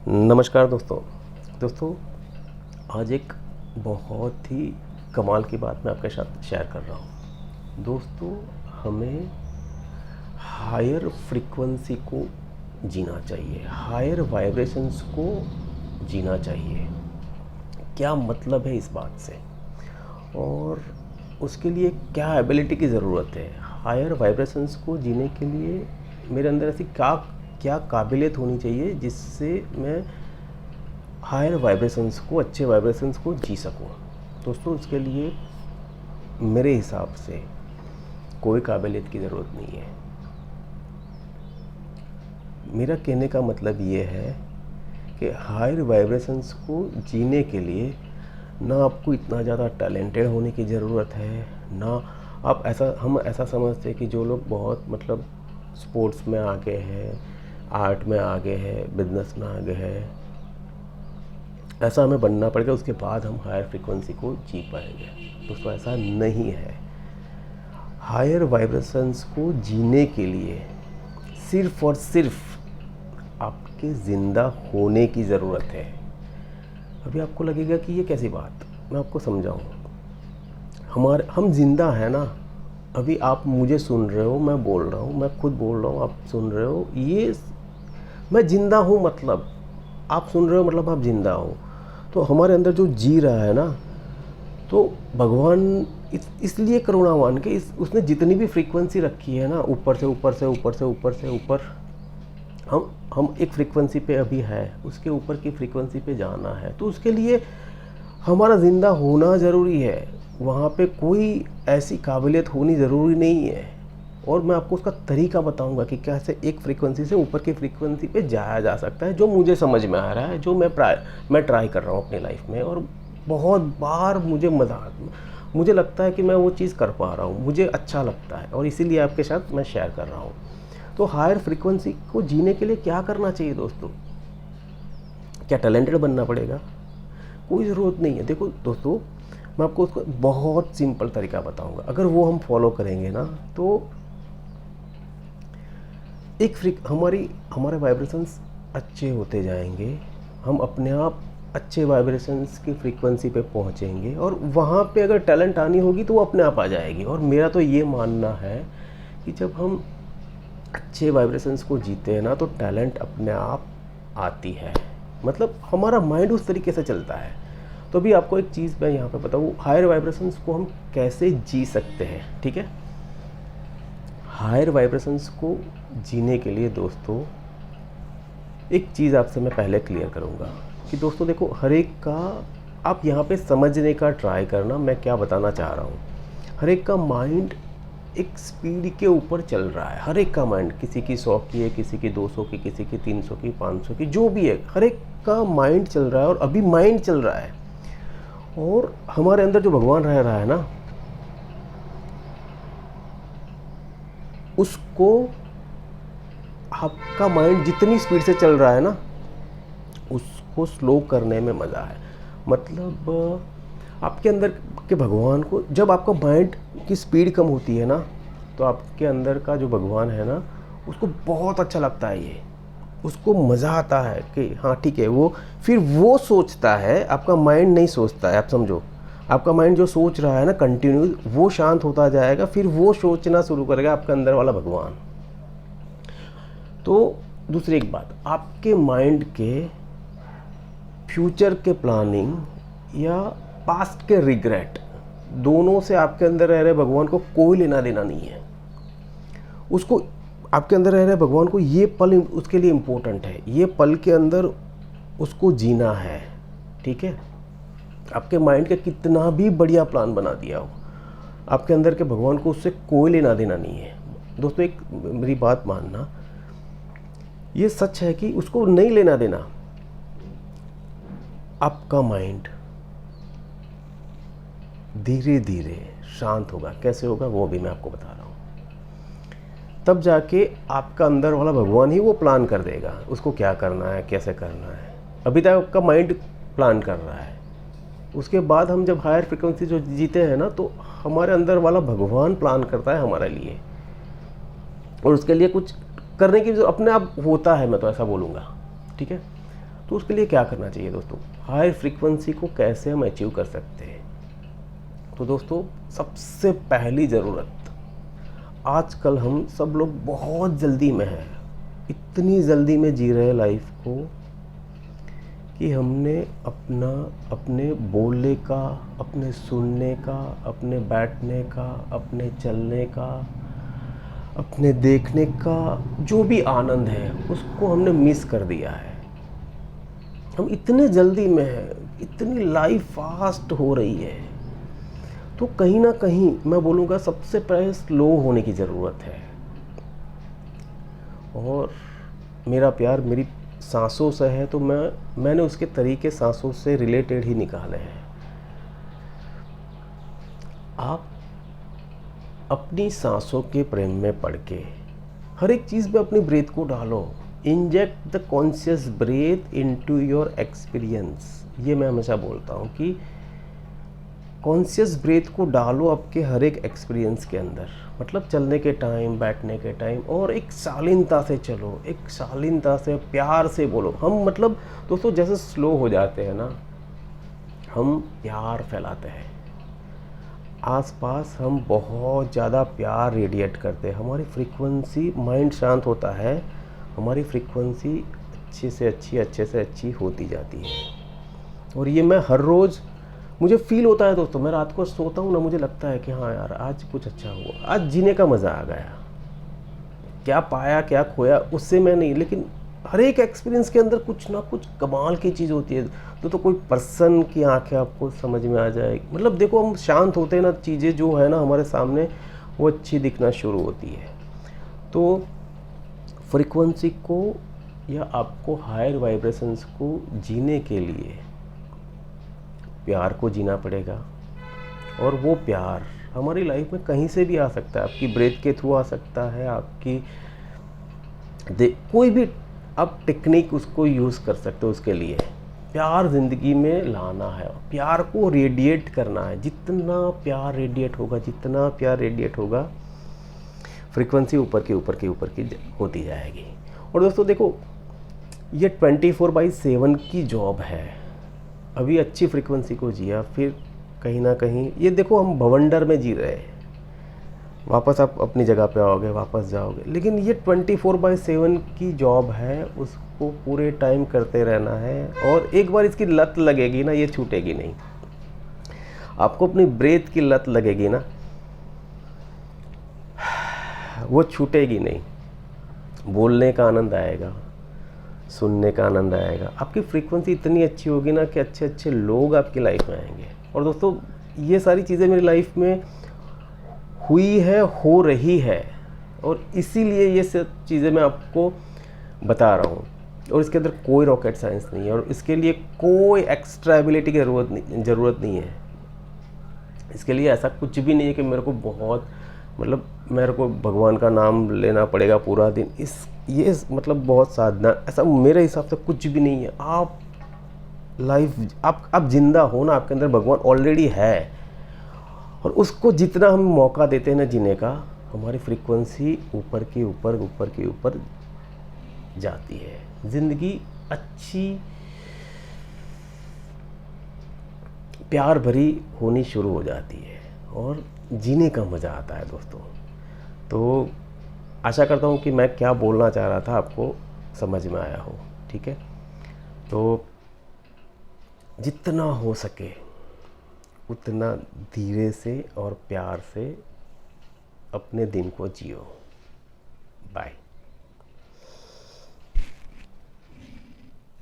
नमस्कार दोस्तों आज एक बहुत ही कमाल की बात मैं आपके साथ शेयर कर रहा हूँ। दोस्तों, हमें हायर फ्रीक्वेंसी को जीना चाहिए, हायर वाइब्रेशंस को जीना चाहिए। क्या मतलब है इस बात से और उसके लिए क्या एबिलिटी की ज़रूरत है? हायर वाइब्रेशंस को जीने के लिए मेरे अंदर ऐसी क्या काबिलियत होनी चाहिए जिससे मैं हायर वाइब्रेशंस को, अच्छे वाइब्रेशंस को जी सकूं? दोस्तों, उसके लिए मेरे हिसाब से कोई काबिलियत की ज़रूरत नहीं है। मेरा कहने का मतलब ये है कि हायर वाइब्रेशंस को जीने के लिए ना आपको इतना ज़्यादा टैलेंटेड होने की ज़रूरत है, ना हम ऐसा समझते हैं कि जो लोग बहुत स्पोर्ट्स में आगे हैं, आर्ट में आगे हैं, बिजनेस में आगे हैं, ऐसा हमें बनना पड़ेगा, उसके बाद हम हायर फ्रीक्वेंसी को जी पाएंगे। दोस्तों, ऐसा नहीं है। हायर वाइब्रेशंस को जीने के लिए सिर्फ और सिर्फ आपके ज़िंदा होने की ज़रूरत है। अभी आपको लगेगा कि ये कैसी बात, मैं आपको समझाऊँ। हम जिंदा हैं ना। अभी आप मुझे सुन रहे हो, मैं बोल रहा हूँ, मैं खुद बोल रहा हूँ, आप सुन रहे हो। ये मैं जिंदा हूँ, मतलब आप सुन रहे हो, मतलब आप जिंदा हो। तो हमारे अंदर जो जी रहा है ना, तो भगवान इसलिए करुणावान के उसने जितनी भी फ्रीक्वेंसी रखी है ना, ऊपर से ऊपर से ऊपर से ऊपर से ऊपर, हम एक फ्रीक्वेंसी पे अभी है, उसके ऊपर की फ्रीक्वेंसी पे जाना है। तो उसके लिए हमारा ज़िंदा होना ज़रूरी है। वहाँ पे कोई ऐसी काबिलियत होनी ज़रूरी नहीं है। और मैं आपको उसका तरीका बताऊंगा कि कैसे एक फ्रीक्वेंसी से ऊपर की फ्रीक्वेंसी पे जाया जा सकता है, जो मुझे समझ में आ रहा है, जो मैं ट्राई कर रहा हूँ अपनी लाइफ में। और बहुत बार मुझे लगता है कि मैं वो चीज़ कर पा रहा हूँ, मुझे अच्छा लगता है, और इसीलिए आपके साथ मैं शेयर कर रहा हूँ। तो हायर फ्रीक्वेंसी को जीने के लिए क्या करना चाहिए दोस्तों? क्या टैलेंटेड बनना पड़ेगा? कोई ज़रूरत नहीं है। देखो दोस्तों, मैं आपको उसका बहुत सिंपल तरीका बताऊंगा। अगर वो हम फॉलो करेंगे ना, तो हमारे वाइब्रेशंस अच्छे होते जाएंगे। हम अपने आप अच्छे वाइब्रेशंस की फ्रीक्वेंसी पे पहुंचेंगे, और वहाँ पे अगर टैलेंट आनी होगी तो वो अपने आप आ जाएगी। और मेरा तो ये मानना है कि जब हम अच्छे वाइब्रेशंस को जीते हैं ना, तो टैलेंट अपने आप आती है। मतलब हमारा माइंड उस तरीके से चलता है। तो अभी आपको एक चीज़ मैं यहाँ पे बताऊँ, हायर वाइब्रेशंस को हम कैसे जी सकते हैं, ठीक है? हायर वाइब्रेशंस को जीने के लिए दोस्तों, एक चीज़ आपसे मैं पहले क्लियर करूँगा कि दोस्तों देखो, हर एक का आप यहाँ पे समझने का ट्राई करना मैं क्या बताना चाह रहा हूँ। हर एक का माइंड एक स्पीड के ऊपर चल रहा है। हर एक का माइंड, किसी की 100 की है, किसी की 200 की, किसी की 300 की, 500 की, जो भी है, हर एक का माइंड चल रहा है। और अभी माइंड चल रहा है, और हमारे अंदर जो भगवान रह रहा है ना, उसको, आपका माइंड जितनी स्पीड से चल रहा है ना, उसको स्लो करने में मज़ा है। मतलब आपके अंदर के भगवान को, जब आपका माइंड की स्पीड कम होती है ना, तो आपके अंदर का जो भगवान है ना, उसको बहुत अच्छा लगता है ये। उसको मज़ा आता है कि हाँ ठीक है, फिर वो सोचता है, आपका माइंड नहीं सोचता है। आप समझो, आपका माइंड जो सोच रहा है ना कंटिन्यू, वो शांत होता जाएगा, फिर वो सोचना शुरू करेगा आपका अंदर वाला भगवान। तो दूसरी एक बात, आपके माइंड के फ्यूचर के प्लानिंग या पास्ट के रिग्रेट, दोनों से आपके अंदर रह रहे भगवान को कोई लेना देना नहीं है। उसको, आपके अंदर रह रहे भगवान को ये पल उसके लिए इम्पोर्टेंट है। ये पल के अंदर उसको जीना है, ठीक है? आपके माइंड का कितना भी बढ़िया प्लान बना दिया हो, आपके अंदर के भगवान को उससे कोई लेना देना नहीं है। दोस्तों, एक मेरी बात मानना, ये सच है कि उसको नहीं लेना देना। आपका माइंड धीरे धीरे शांत होगा। कैसे होगा वो भी मैं आपको बता रहा हूँ। तब जाके आपका अंदर वाला भगवान ही वो प्लान कर देगा, उसको क्या करना है, कैसे करना है। अभी तक आपका माइंड प्लान कर रहा है। उसके बाद हम जब हायर फ्रिक्वेंसी जो जीते हैं ना, तो हमारे अंदर वाला भगवान प्लान करता है हमारे लिए, और उसके लिए कुछ करने की जो अपने आप होता है, मैं तो ऐसा बोलूँगा, ठीक है? तो उसके लिए क्या करना चाहिए दोस्तों, हाई फ्रीक्वेंसी को कैसे हम अचीव कर सकते हैं। तो दोस्तों सबसे पहली ज़रूरत, आजकल हम सब लोग बहुत जल्दी में हैं, इतनी जल्दी में जी रहे हैं लाइफ को कि हमने अपने बोलने का, अपने सुनने का, अपने बैठने का, अपने चलने का, अपने देखने का जो भी आनंद है उसको हमने मिस कर दिया है। हम इतने जल्दी में हैं, इतनी लाइफ फास्ट हो रही है, तो कहीं ना कहीं मैं बोलूँगा सबसे पहले स्लो होने की ज़रूरत है। और मेरा प्यार मेरी सांसों से है, तो मैंने उसके तरीके सांसों से रिलेटेड ही निकाले हैं। आप अपनी सांसों के प्रेम में पड़ के हर एक चीज़ में अपनी ब्रेथ को डालो। Inject the conscious breath into your experience. ये मैं हमेशा बोलता हूँ कि कॉन्शियस ब्रेथ को डालो आपके हर एक एक्सपीरियंस के अंदर, मतलब चलने के टाइम, बैठने के टाइम, और एक शालीनता से चलो, एक शालीनता से, प्यार से बोलो। हम मतलब दोस्तों जैसे स्लो हो जाते हैं ना, हम प्यार फैलाते हैं आसपास, हम बहुत ज़्यादा प्यार रेडिएट करते हैं, हमारी फ्रीक्वेंसी, माइंड शांत होता है, हमारी फ्रीक्वेंसी अच्छे से अच्छी होती जाती है। और ये मैं हर रोज़ मुझे फील होता है दोस्तों। मैं रात को सोता हूँ ना, मुझे लगता है कि हाँ यार आज कुछ अच्छा हुआ, आज जीने का मज़ा आ गया। क्या पाया क्या खोया उससे मैं नहीं, लेकिन हर एक एक्सपीरियंस के अंदर कुछ ना कुछ कमाल की चीज़ होती है। तो कोई पर्सन की आंखें आपको समझ में आ जाएगी, मतलब देखो हम शांत होते हैं ना, चीज़ें जो है ना हमारे सामने वो अच्छी दिखना शुरू होती है। तो फ्रीक्वेंसी को या आपको हायर वाइब्रेशंस को जीने के लिए प्यार को जीना पड़ेगा। और वो प्यार हमारी लाइफ में कहीं से भी आ सकता है, आपकी ब्रेथ के थ्रू आ सकता है, आपकी कोई भी आप टेक्निक उसको यूज़ कर सकते हो। उसके लिए प्यार ज़िंदगी में लाना है, प्यार को रेडिएट करना है। जितना प्यार रेडिएट होगा फ्रीक्वेंसी ऊपर की होती जाएगी। और दोस्तों देखो, ये 24/7 की जॉब है। अभी अच्छी फ्रीक्वेंसी को जिया, फिर कहीं ना कहीं ये देखो हम भवंडर में जी रहे हैं, वापस आप अपनी जगह पे आओगे, वापस जाओगे, लेकिन ये 24/7 की जॉब है, उसको पूरे टाइम करते रहना है। और एक बार इसकी लत लगेगी ना, ये छूटेगी नहीं। आपको अपनी ब्रेथ की लत लगेगी ना, वो छूटेगी नहीं। बोलने का आनंद आएगा, सुनने का आनंद आएगा, आपकी फ्रीक्वेंसी इतनी अच्छी होगी ना कि अच्छे अच्छे लोग आपकी लाइफ में आएंगे। और दोस्तों ये सारी चीज़ें मेरी लाइफ में हुई है, हो रही है, और इसीलिए ये सब चीज़ें मैं आपको बता रहा हूँ। और इसके अंदर कोई रॉकेट साइंस नहीं है, और इसके लिए कोई एक्स्ट्रा एबिलिटी की ज़रूरत नहीं है। इसके लिए ऐसा कुछ भी नहीं है कि मेरे को भगवान का नाम लेना पड़ेगा पूरा दिन, ये मतलब बहुत साधना, ऐसा मेरे हिसाब से कुछ भी नहीं है। आप आप जिंदा हो ना, आपके अंदर भगवान ऑलरेडी है, और उसको जितना हम मौका देते हैं ना जीने का, हमारी फ्रीक्वेंसी ऊपर की ऊपर जाती है। ज़िंदगी अच्छी प्यार भरी होनी शुरू हो जाती है, और जीने का मज़ा आता है दोस्तों। तो आशा करता हूँ कि मैं क्या बोलना चाह रहा था आपको समझ में आया हो, ठीक है। तो जितना हो सके उतना धीरे से और प्यार से अपने दिन को जियो। बाय।